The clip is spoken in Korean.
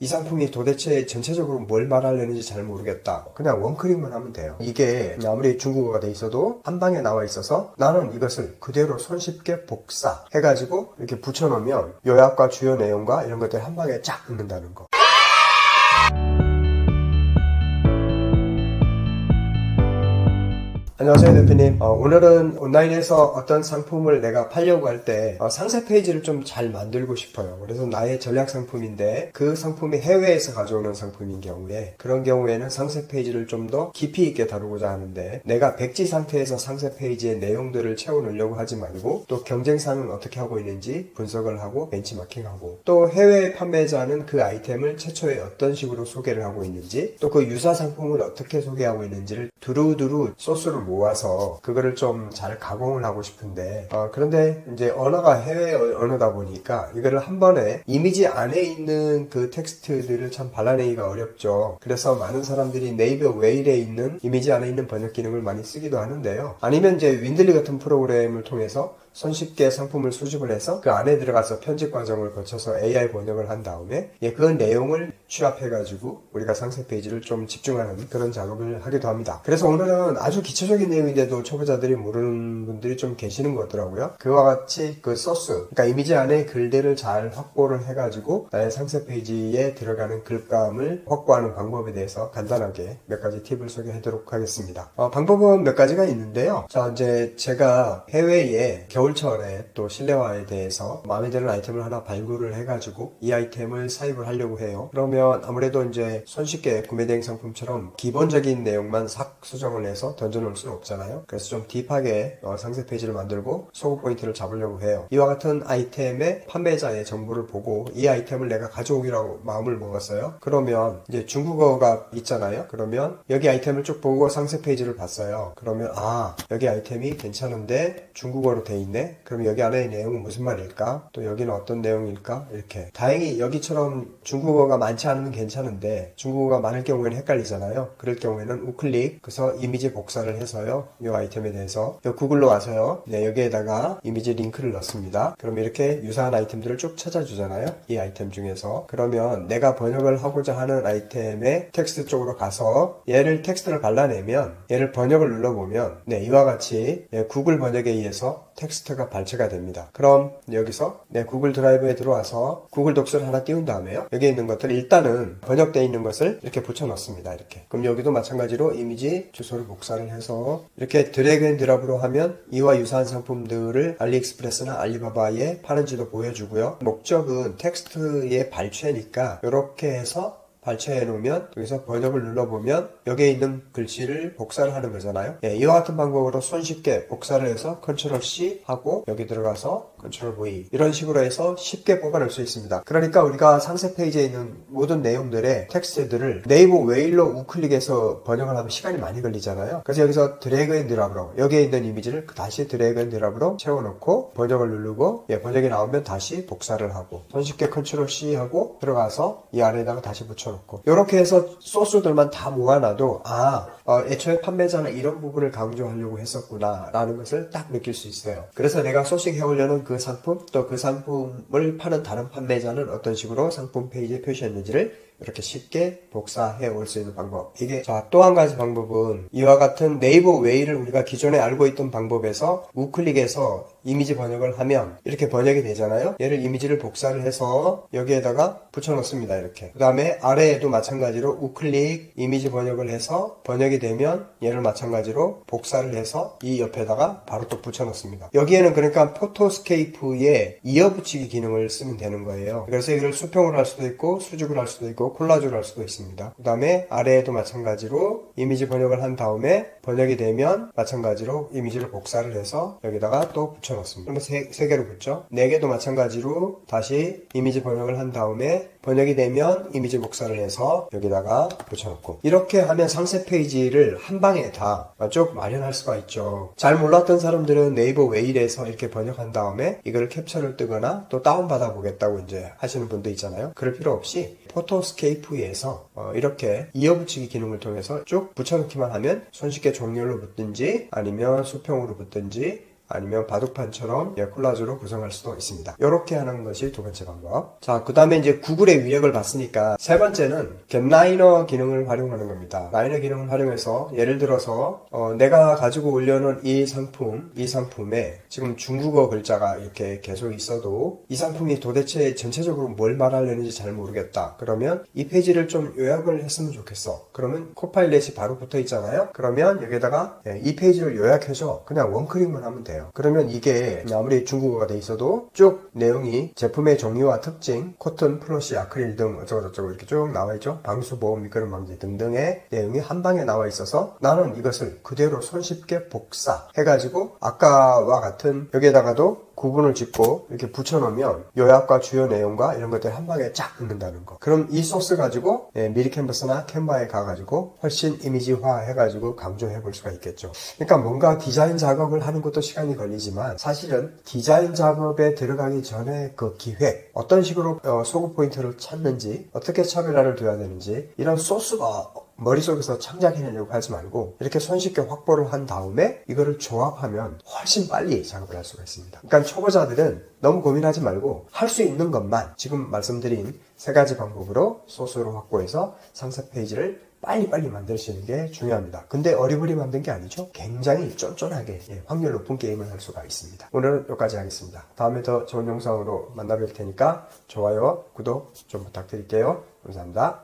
이 상품이 도대체 전체적으로 뭘 말하려는지 잘 모르겠다. 그냥 원클릭만 하면 돼요. 이게 아무리 중국어가 돼 있어도 한 방에 나와 있어서 나는 이것을 그대로 손쉽게 복사해가지고 이렇게 붙여놓으면 요약과 주요 내용과 이런 것들 한 방에 쫙 읽는다는 거. 안녕하세요 대표님. 오늘은 온라인에서 어떤 상품을 내가 팔려고 할 때 상세 페이지를 좀 잘 만들고 싶어요. 그래서 나의 전략 상품인데 그 상품이 해외에서 가져오는 상품인 경우에 그런 경우에는 상세 페이지를 좀 더 깊이 있게 다루고자 하는데 내가 백지 상태에서 상세 페이지의 내용들을 채워놓으려고 하지 말고 또 경쟁사는 어떻게 하고 있는지 분석을 하고 벤치마킹하고 또 해외 판매자는 그 아이템을 최초에 어떤 식으로 소개를 하고 있는지 또 그 유사 상품을 어떻게 소개하고 있는지를 두루두루 소스를 모아서 그거를 좀 잘 가공을 하고 싶은데 그런데 이제 언어가 해외 언어다 보니까 이거를 한 번에 이미지 안에 있는 그 텍스트들을 참 발라내기가 어렵죠. 그래서 많은 사람들이 네이버 웨일에 있는 이미지 안에 있는 번역 기능을 많이 쓰기도 하는데요. 아니면 이제 윈들리 같은 프로그램을 통해서 손쉽게 상품을 수집을 해서 그 안에 들어가서 편집 과정을 거쳐서 AI 번역을 한 다음에 그 내용을 취합해가지고 우리가 상세 페이지를 좀 집중하는 그런 작업을 하기도 합니다. 그래서 오늘은 아주 기초적인 내용인데도 초보자들이 모르는 분들이 좀 계시는 것 같더라고요. 그와 같이 그 소스, 그러니까 이미지 안에 글들을 잘 확보를 해가지고 나의 상세 페이지에 들어가는 글감을 확보하는 방법에 대해서 간단하게 몇 가지 팁을 소개하도록 하겠습니다. 방법은 몇 가지가 있는데요. 자, 이제 제가 해외에 겨울철에 또 실내화에 대해서 마음에 드는 아이템을 하나 발굴을 해가지고 이 아이템을 사입을 하려고 해요. 그러면 아무래도 이제 손쉽게 구매대행 상품처럼 기본적인 내용만 싹 수정을 해서 던져놓을 수는 없잖아요. 그래서 좀 딥하게 상세 페이지를 만들고 소구 포인트를 잡으려고 해요. 이와 같은 아이템의 판매자의 정보를 보고 이 아이템을 내가 가져오기라고 마음을 먹었어요. 그러면 이제 중국어가 있잖아요. 그러면 여기 아이템을 쭉 보고 상세 페이지를 봤어요. 그러면 여기 아이템이 괜찮은데 중국어로 돼 있네. 그럼 여기 안에 내용은 무슨 말일까? 또 여기는 어떤 내용일까? 이렇게. 다행히 여기처럼 중국어가 많지 않으면 괜찮은데 중국어가 많을 경우에는 헷갈리잖아요. 그럴 경우에는 우클릭, 그래서 이미지 복사를 해서요. 이 아이템에 대해서 구글로 와서요. 여기에다가 이미지 링크를 넣습니다. 그럼 이렇게 유사한 아이템들을 쭉 찾아주잖아요. 이 아이템 중에서. 그러면 내가 번역을 하고자 하는 아이템의 텍스트 쪽으로 가서 얘를 텍스트를 발라내면 얘를 번역을 눌러보면 이와 같이 구글 번역에 의해서 텍스트가 발췌가 됩니다. 그럼 여기서 구글 드라이브에 들어와서 구글 독서를 하나 띄운 다음에요. 여기에 있는 것들 일단은 번역되어 있는 것을 이렇게 붙여 넣습니다. 이렇게. 그럼 여기도 마찬가지로 이미지 주소를 복사를 해서 이렇게 드래그 앤 드랍으로 하면 이와 유사한 상품들을 알리익스프레스나 알리바바에 파는지도 보여주고요. 목적은 텍스트의 발췌니까 이렇게 해서 발췌해 놓으면 여기서 번역을 눌러보면 여기에 있는 글씨를 복사를 하는 거잖아요. 이와 같은 방법으로 손쉽게 복사를 해서 컨트롤 C 하고 여기 들어가서 컨트롤 V 이런 식으로 해서 쉽게 뽑아낼 수 있습니다. 그러니까 우리가 상세 페이지에 있는 모든 내용들의 텍스트들을 네이버 웨일로 우클릭해서 번역을 하면 시간이 많이 걸리잖아요. 그래서 여기서 드래그 앤 드랍으로 여기에 있는 이미지를 다시 드래그 앤 드랍으로 채워놓고 번역을 누르고 번역이 나오면 다시 복사를 하고 손쉽게 컨트롤 C 하고 들어가서 이 안에다가 다시 붙여놓고 이렇게 해서 소스들만 다 모아놔도 애초에 판매자는 이런 부분을 강조하려고 했었구나 라는 것을 딱 느낄 수 있어요. 그래서 내가 소싱해오려는 그 상품 또 그 상품을 파는 다른 판매자는 어떤 식으로 상품 페이지에 표시했는지를 이렇게 쉽게 복사해 올 수 있는 방법. 이게 또 한 가지 방법은 이와 같은 네이버 웨이를 우리가 기존에 알고 있던 방법에서 우클릭해서 이미지 번역을 하면 이렇게 번역이 되잖아요. 얘를 이미지를 복사를 해서 여기에다가 붙여 놓습니다. 이렇게. 그 다음에 아래에도 마찬가지로 우클릭 이미지 번역을 해서 번역이 되면 얘를 마찬가지로 복사를 해서 이 옆에다가 바로 또 붙여 놓습니다. 여기에는 그러니까 포토스케이프에 이어붙이기 기능을 쓰면 되는 거예요. 그래서 이걸 수평으로 할 수도 있고 수직으로 할 수도 있고 콜라주를 할 수도 있습니다. 그 다음에 아래에도 마찬가지로 이미지 번역을 한 다음에 번역이 되면 마찬가지로 이미지를 복사를 해서 여기다가 또 붙여놓습니다. 그러면 세 개로 붙죠. 4개도 마찬가지로 다시 이미지 번역을 한 다음에 번역이 되면 이미지 복사를 해서 여기다가 붙여놓고 이렇게 하면 상세 페이지를 한 방에 다 쭉 마련할 수가 있죠. 잘 몰랐던 사람들은 네이버 웨일에서 이렇게 번역한 다음에 이걸 캡처를 뜨거나 또 다운받아 보겠다고 이제 하시는 분도 있잖아요. 그럴 필요 없이 포토스케이프에서 이렇게 이어붙이기 기능을 통해서 쭉 붙여놓기만 하면 손쉽게 정렬로 붙든지 아니면 수평으로 붙든지 아니면 바둑판처럼 콜라주로 구성할 수도 있습니다. 이렇게 하는 것이 두 번째 방법. 자, 그 다음에 이제 구글의 위력을 봤으니까 세 번째는 겟라이너 기능을 활용하는 겁니다. 라이너 기능을 활용해서 예를 들어서 내가 가지고 올려놓은 이 상품에 지금 중국어 글자가 이렇게 계속 있어도 이 상품이 도대체 전체적으로 뭘 말하려는지 잘 모르겠다. 그러면 이 페이지를 좀 요약을 했으면 좋겠어. 그러면 코파일럿이 바로 붙어 있잖아요. 그러면 여기다가 이 페이지를 요약해서 그냥 원클릭만 하면 돼요. 그러면 이게 아무리 중국어가 돼 있어도 쭉 내용이 제품의 종류와 특징, 코튼, 플러시, 아크릴 등 어쩌고저쩌고 이렇게 쭉 나와 있죠. 방수, 보험, 미끄럼 방지 등등의 내용이 한 방에 나와 있어서 나는 이것을 그대로 손쉽게 복사해가지고 아까와 같은 여기에다가도 구분을 짓고 이렇게 붙여놓으면 요약과 주요 내용과 이런 것들 한 방에 쫙 읽는다는 거. 그럼 이 소스 가지고 미리 캔버스나 캔바에 가가지고 훨씬 이미지화 해가지고 강조해 볼 수가 있겠죠. 그러니까 뭔가 디자인 작업을 하는 것도 시간이 걸리지만 사실은 디자인 작업에 들어가기 전에 그 기획, 어떤 식으로 소구 포인트를 찾는지, 어떻게 차별화를 둬야 되는지 이런 소스가 머릿속에서 창작해내려고 하지 말고 이렇게 손쉽게 확보를 한 다음에 이거를 조합하면 훨씬 빨리 작업을 할 수가 있습니다. 그러니까 초보자들은 너무 고민하지 말고 할 수 있는 것만 지금 말씀드린 세 가지 방법으로 소스를 확보해서 상세 페이지를 빨리빨리 만드시는 게 중요합니다. 근데 어리버리 만든 게 아니죠. 굉장히 쫀쫀하게 확률 높은 게임을 할 수가 있습니다. 오늘은 여기까지 하겠습니다. 다음에 더 좋은 영상으로 만나뵐 테니까 좋아요, 구독 좀 부탁드릴게요. 감사합니다.